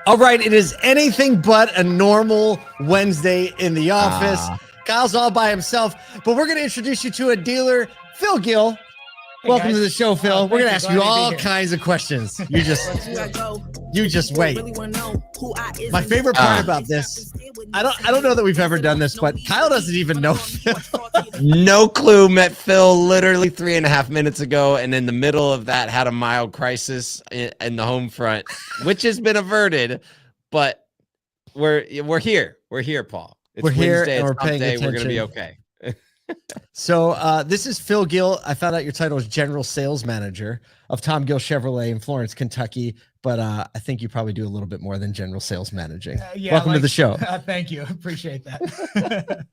All right, it is anything but a normal Wednesday in the office. Kyle's all by himself, but we're going to introduce you to a dealer, Phil Gill. Hey, welcome guys. to the show, Phil. We're going to ask you all here. kinds of questions. You just wait. My favorite part about this, I don't know that we've ever done this, but Kyle doesn't even know Phil. No clue. Met Phil literally 3.5 minutes ago, and in the middle of that had a mild crisis in the home front, which has been averted. But we're here. We're here, Paul. It's We're here Wednesday, and we're it's hump paying day. attention. We're gonna be okay. So this is Phil Gill. I found out your title is General Sales Manager of Tom Gill Chevrolet in Florence, Kentucky. But I think you probably do a little bit more than general sales managing. Welcome to the show. Thank you. Appreciate that.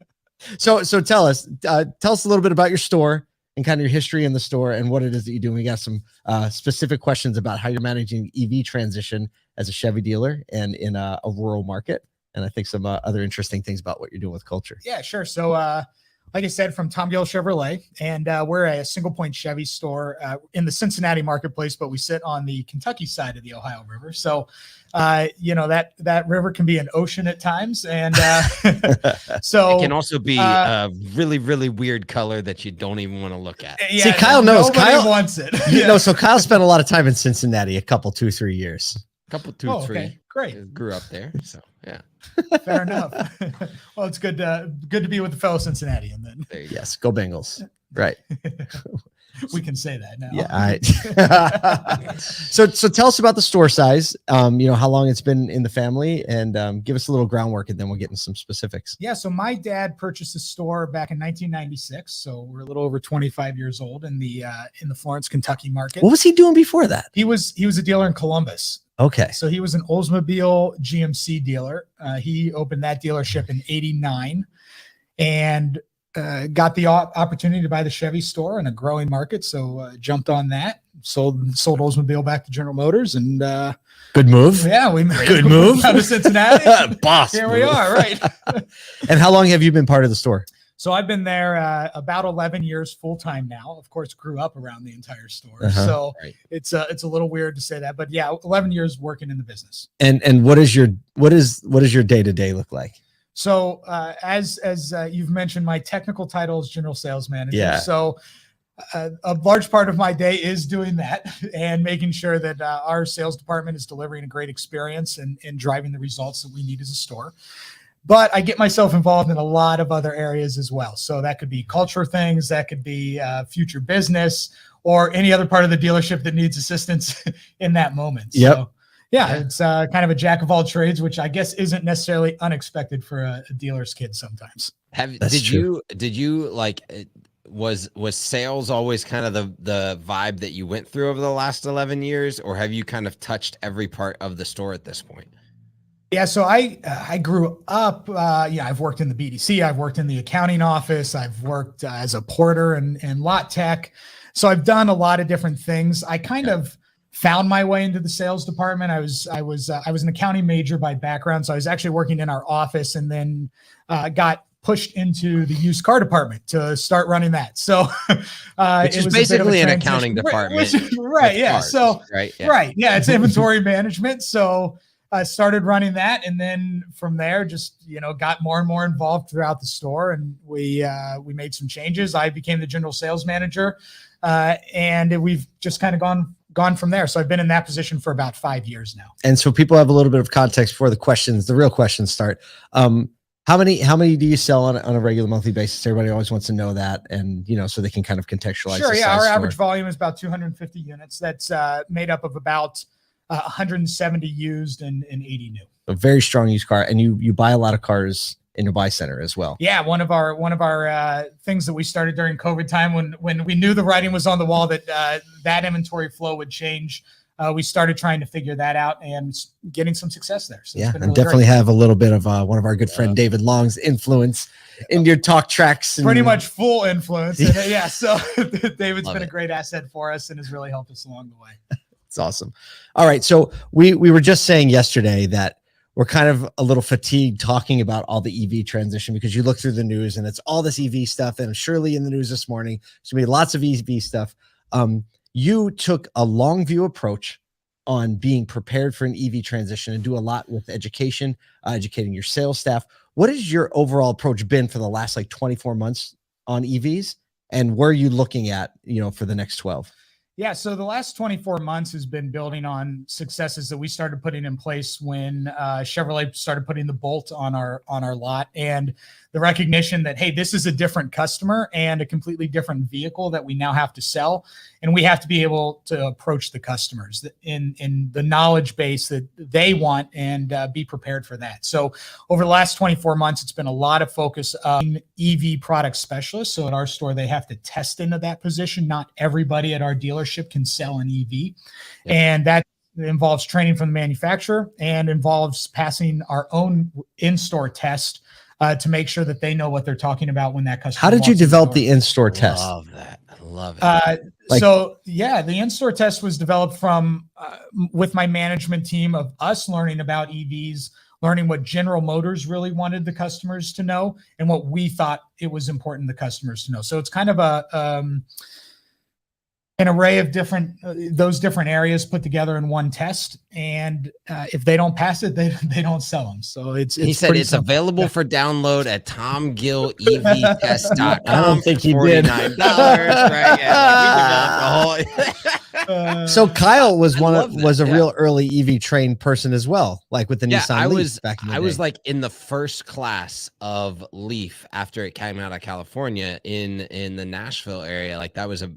So tell us a little bit about your store and kind of your history in the store and what it is that you do. We got some specific questions about how you're managing EV transition as a Chevy dealer and in a rural market. And I think some other interesting things about what you're doing with culture. Yeah, sure. So, like I said, from Tom Gill Chevrolet, and we're a single point Chevy store in the Cincinnati marketplace, but we sit on the Kentucky side of the Ohio River. So, that river can be an ocean at times. And so it can also be a really, really weird color that you don't even want to look at. Yeah, see, Kyle knows. Kyle wants it. So Kyle spent a lot of time in Cincinnati, a couple, 2-3 years. Couple, 2, 3. Okay, great. Grew up there. So, yeah. Fair enough. Well, it's good to be with the fellow Cincinnatian then. Yes, go Bengals. Right. We can say that now. Yeah. So tell us about the store size. How long it's been in the family, and give us a little groundwork, and then we'll get into some specifics. Yeah. So my dad purchased the store back in 1996. So we're a little over 25 years old in the Florence, Kentucky market. What was he doing before that? He was a dealer in Columbus. Okay. So he was an Oldsmobile GMC dealer. He opened that dealership in '89 and got the opportunity to buy the Chevy store in a growing market. So jumped on that, sold Oldsmobile back to General Motors, and good move. Yeah, we made good move out of Cincinnati. Boss. Here we are, right? And how long have you been part of the store? So I've been there about 11 years full time now. Of course, grew up around the entire store, so right. It's a little weird to say that, but yeah, 11 years working in the business. And what is your day to day look like? So as you've mentioned, my technical title is General Sales Manager. Yeah. So a large part of my day is doing that and making sure that our sales department is delivering a great experience and driving the results that we need as a store. But I get myself involved in a lot of other areas as well. So that could be culture things, that could be future business, or any other part of the dealership that needs assistance in that moment. Yep. So yeah, it's kind of a jack of all trades, which I guess isn't necessarily unexpected for a dealer's kid sometimes. Did you like, was sales always kind of the vibe that you went through over the last 11 years, or have you kind of touched every part of the store at this point? Yeah, so I grew up, I've worked in the BDC, I've worked in the accounting office, I've worked as a porter and lot tech. So I've done a lot of different things. I kind of found my way into the sales department. I was an accounting major by background. So I was actually working in our office, and then got pushed into the used car department to start running that. So which is basically an accounting department. Right. Yeah. Cars, so right. Yeah. Right. Yeah. It's inventory management. So I started running that, and then from there, just got more and more involved throughout the store, and we made some changes. I became the general sales manager, and we've just kind of gone from there. So I've been in that position for about 5 years now. And so people have a little bit of context before the real questions start. How many do you sell on a regular monthly basis? Everybody always wants to know that, and so they can kind of contextualize. Sure. Yeah, our average volume is about 250 units. That's made up of about 170 used and 80 new. A very strong used car, and you buy a lot of cars in your buy center as well. Yeah, one of our things that we started during COVID time, when we knew the writing was on the wall that that inventory flow would change, we started trying to figure that out and getting some success there. So yeah, and definitely have a little bit of one of our good friend David Long's influence in your talk tracks. Pretty much full influence. And, so David's been a great asset for us and has really helped us along the way. It's awesome. All right. So we were just saying yesterday that we're kind of a little fatigued talking about all the EV transition, because you look through the news and it's all this EV stuff, and surely in the news this morning, so we had lots of EV stuff. You took a long view approach on being prepared for an EV transition and do a lot with education, educating your sales staff. What has your overall approach been for the last like 24 months on EVs, and where are you looking at, for the next 12? Yeah, so the last 24 months has been building on successes that we started putting in place when Chevrolet started putting the Bolt on our lot, and the recognition that, hey, this is a different customer and a completely different vehicle that we now have to sell, and we have to be able to approach the customers in the knowledge base that they want and be prepared for that. So over the last 24 months, it's been a lot of focus on EV product specialists. So at our store, they have to test into that position. Not everybody at our dealership can sell an EV. Yep. And that involves training from the manufacturer and involves passing our own in-store test to make sure that they know what they're talking about when that customer. How did you develop the in-store test? Love that. I love it. So yeah, the in-store test was developed from with my management team of us learning about EVs, learning what General Motors really wanted the customers to know and what we thought it was important the customers to know. So it's kind of an array of those different areas put together in one test, and if they don't pass it, they don't sell them. So he said it's simple. Available for download at TomGillEVTest.com. I don't think he did. $49, right? Yeah, we developed a whole. So Kyle was a yeah. real early EV trained person as well, like with the Nissan Leaf back in the day. I was like in the first class of Leaf after it came out of California in the Nashville area. Like that was a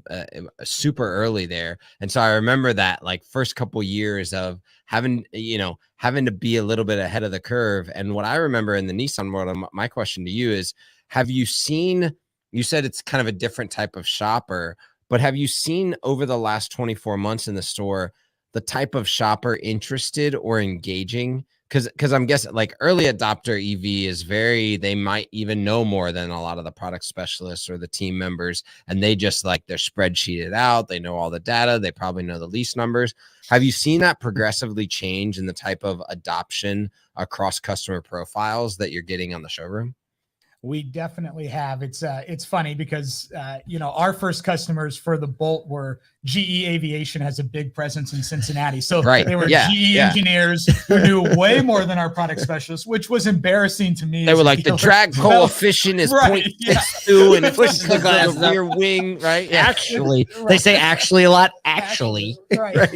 super early there. And so I remember that like first couple years of having to be a little bit ahead of the curve. And what I remember in the Nissan world, my question to you is, have you seen, you said it's kind of a different type of shopper, but have you seen over the last 24 months in the store, the type of shopper interested or engaging? Because I'm guessing like early adopter EV is they might even know more than a lot of the product specialists or the team members. And they just like they're spreadsheeted out. They know all the data. They probably know the lease numbers. Have you seen that progressively change in the type of adoption across customer profiles that you're getting on the showroom? We definitely have. It's funny because our first customers for the Bolt were GE Aviation, has a big presence in Cincinnati. So they were GE engineers who knew way more than our product specialists, which was embarrassing to me. They were like, the drag coefficient is 0.62 and it pushes the glass rear wing, right? Yeah. Actually, they say actually a lot. Actually, right.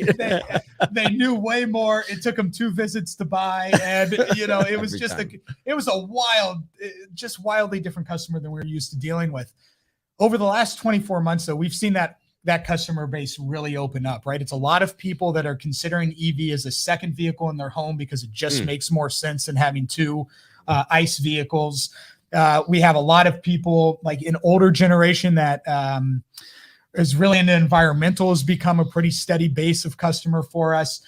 They knew way more. It took them 2 visits to buy, and it was just wildly different customer than we were used to dealing with. Over the last 24 months, though, we've seen that customer base really open up, right? It's a lot of people that are considering EV as a second vehicle in their home because it just makes more sense than having 2 ICE vehicles. We have a lot of people like an older generation that is really into environmental, has become a pretty steady base of customer for us.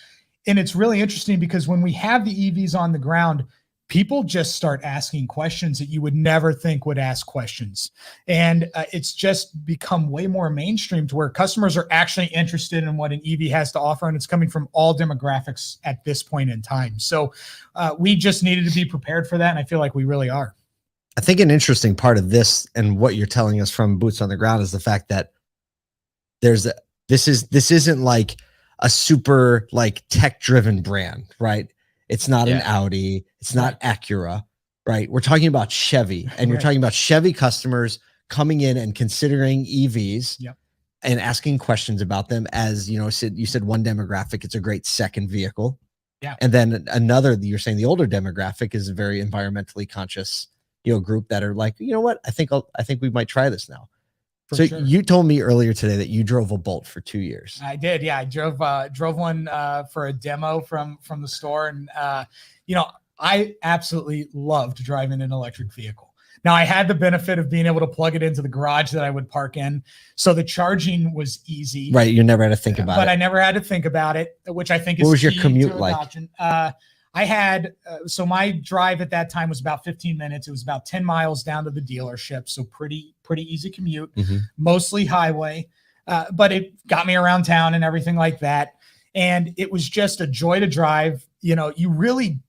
And it's really interesting because when we have the EVs on the ground, people just start asking questions that you would never think would ask questions. And it's just become way more mainstream to where customers are actually interested in what an EV has to offer. And it's coming from all demographics at this point in time. So we just needed to be prepared for that. And I feel like we really are. I think an interesting part of this and what you're telling us from boots on the ground is the fact that this isn't like a super like tech driven brand, right? It's not an Audi. It's not Acura, right? We're talking about Chevy, and you're talking about Chevy customers coming in and considering EVs and asking questions about them. As you said one demographic, it's a great second vehicle. Yeah. And then another, you're saying the older demographic is a very environmentally conscious, group that are like, you know what? I think we might try this now. So you told me earlier today that you drove a Bolt for 2 years. I did. Yeah. I drove one for a demo from the store. And, I absolutely loved driving an electric vehicle. Now I had the benefit of being able to plug it into the garage that I would park in. So the charging was easy. Right. You never had to think about it. But I never had to think about it, which I think is what was your commute like? I had, so my drive at that time was about 15 minutes. It was about 10 miles down to the dealership. So pretty easy commute, mostly highway, but it got me around town and everything like that. And it was just a joy to drive. You really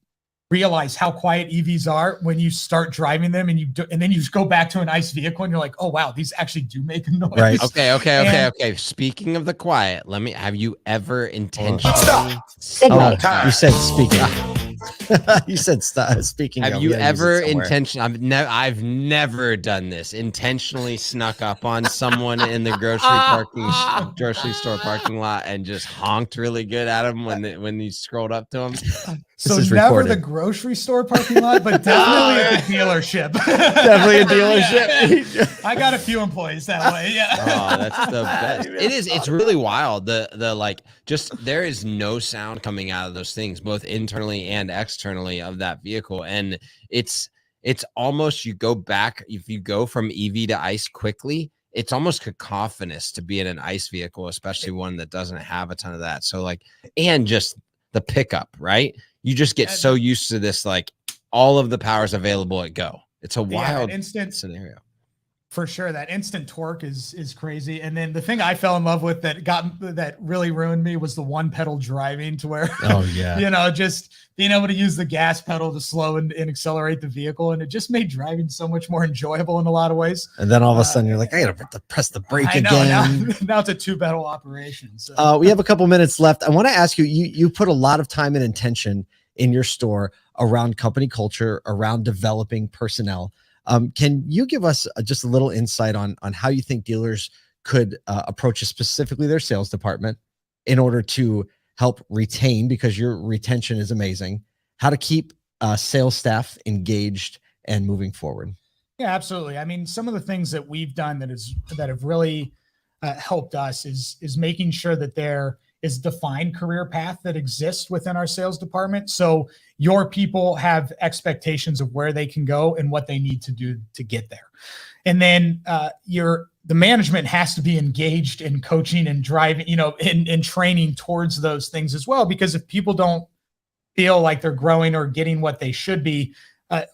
realize how quiet EVs are when you start driving them, and then you just go back to an ICE vehicle and you're like, oh wow, these actually do make a noise. Right. Okay. Speaking of the quiet, have you ever intentionally Signal time. You said speaking. You said speaking. Have you ever intentionally? I've never done this. Intentionally snuck up on someone in the grocery store parking lot and just honked really good at him when you scrolled up to him. So never the grocery store parking lot, but definitely at the dealership. Definitely a dealership. I got a few employees that way. Yeah. Oh, that's the best. It is. It's really wild. There is no sound coming out of those things, both internally and externally of that vehicle. And it's almost, you go back, if you go from EV to ICE quickly, it's almost cacophonous to be in an ICE vehicle, especially one that doesn't have a ton of that. So and just the pickup, right? You just get so used to this, all of the powers available at go. It's a wild instant scenario. For sure. That instant torque is crazy. And then the thing I fell in love with that really ruined me was the one pedal driving, to where, just being able to use the gas pedal to slow and accelerate the vehicle. And it just made driving so much more enjoyable in a lot of ways. And then all of a sudden you're like, I got to press the brake again. Now it's a 2-pedal operation. So. We have a couple minutes left. I want to ask you, you put a lot of time and intention in your store around company culture, around developing personnel. Can you give us just a little insight on how you think dealers could approach specifically their sales department in order to help retain, because your retention is amazing, how to keep sales staff engaged and moving forward? Yeah, absolutely. I mean, some of the things that we've done that have really helped us is making sure that there is a defined career path that exists within our sales department. So your people have expectations of where they can go and what they need to do to get there. And then the management has to be engaged in coaching and driving, in training towards those things as well. Because if people don't feel like they're growing or getting what they should be,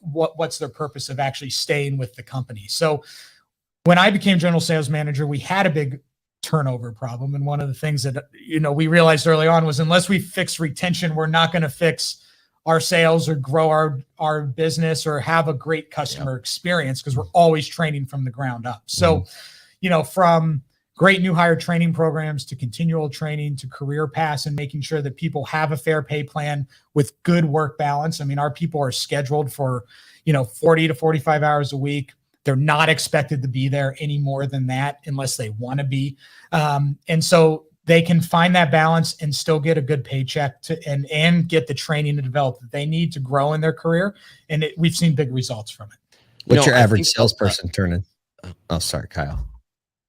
what's their purpose of actually staying with the company? So when I became general sales manager, we had a big turnover problem. And one of the things that, we realized early on was, unless we fix retention, we're not going to fix our sales or grow our business or have a great customer experience, because we're always training from the ground up. So, from great new hire training programs to continual training to career paths, and making sure that people have a fair pay plan with good work balance. I mean, our people are scheduled for, 40 to 45 hours a week. They're not expected to be there any more than that unless they want to be. And so they can find that balance and still get a good paycheck and get the training to develop that they need to grow in their career. And we've seen big results from it. What's your average salesperson turning? Oh, sorry, Kyle.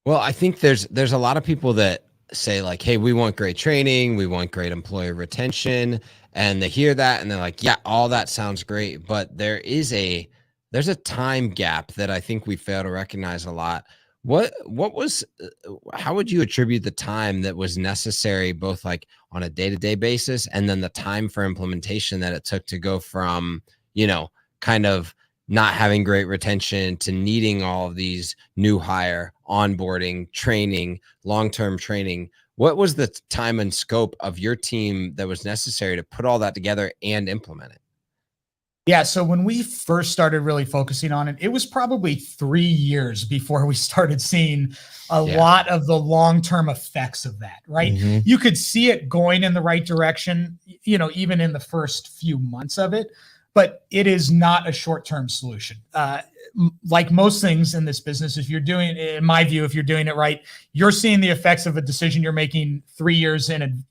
Well, I think there's a lot of people that say hey, we want great training, we want great employee retention. And they hear that and they're like, yeah, all that sounds great. But there's a time gap that I think we fail to recognize a lot. How would you attribute the time that was necessary, both on a day-to-day basis, and then the time for implementation that it took to go from, kind of not having great retention to needing all of these new hire, onboarding, training, long-term training? What was the time and scope of your team that was necessary to put all that together and implement it? Yeah. So when we first started really focusing on it, it was probably 3 years before we started seeing a lot of the long-term effects of that, right? Mm-hmm. You could see it going in the right direction, even in the first few months of it, but it is not a short-term solution. Like most things in this business, in my view, if you're doing it right, you're seeing the effects of a decision you're making 3 years in, and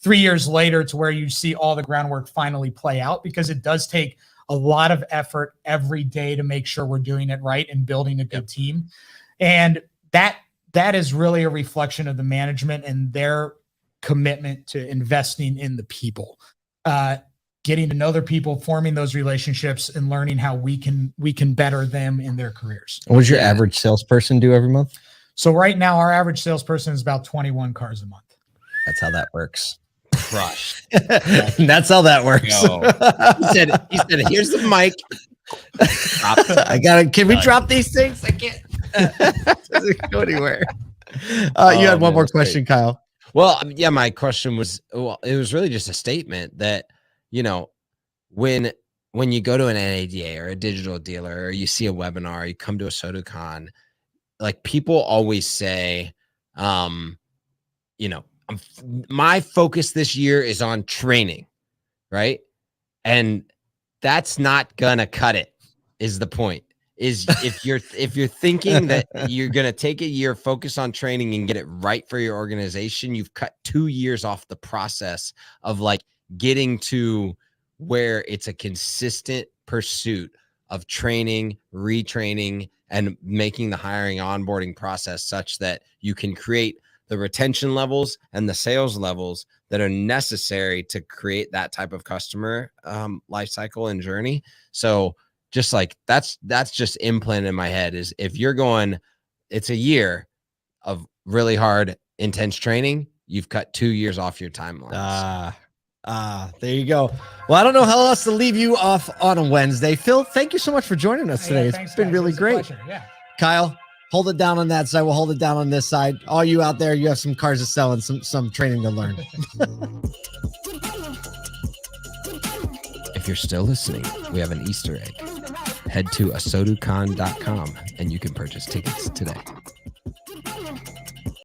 3 years later to where you see all the groundwork finally play out, because it does take a lot of effort every day to make sure we're doing it right and building a good team. And that is really a reflection of the management and their commitment to investing in the people, getting to know their people, forming those relationships, and learning how we can better them in their careers. What does your average salesperson do every month? So right now, our average salesperson is about 21 cars a month. That's how that works. Crushed. That's how that works. He said, here's the mic. Can we drop these things? I can't. Doesn't go anywhere. You had one more question, great. Kyle. Well, my question was, it was really just a statement that, when when you go to an NADA or a digital dealer, or you see a webinar, you come to a SodaCon, like people always say, you know, my focus this year is on training, right? And that's not gonna cut it, is the point. Is if you're thinking that you're gonna take a year, focus on training and get it right for your organization, you've cut 2 years off the process of like getting to where it's a consistent pursuit of training, retraining, and making the hiring onboarding process such that you can create the retention levels and the sales levels that are necessary to create that type of customer life cycle and journey. So just like that's just implanted in my head is if you're going, it's a year of really hard, intense training, you've cut 2 years off your timelines. There you go. Well, I don't know how else to leave you off on a Wednesday. Phil, thank you so much for joining us today. It's been really great. Yeah. Kyle, hold it down on that side. We'll hold it down on this side. All you out there, you have some cars to sell and some training to learn. If you're still listening, we have an Easter egg. Head to asoducon.com and you can purchase tickets today.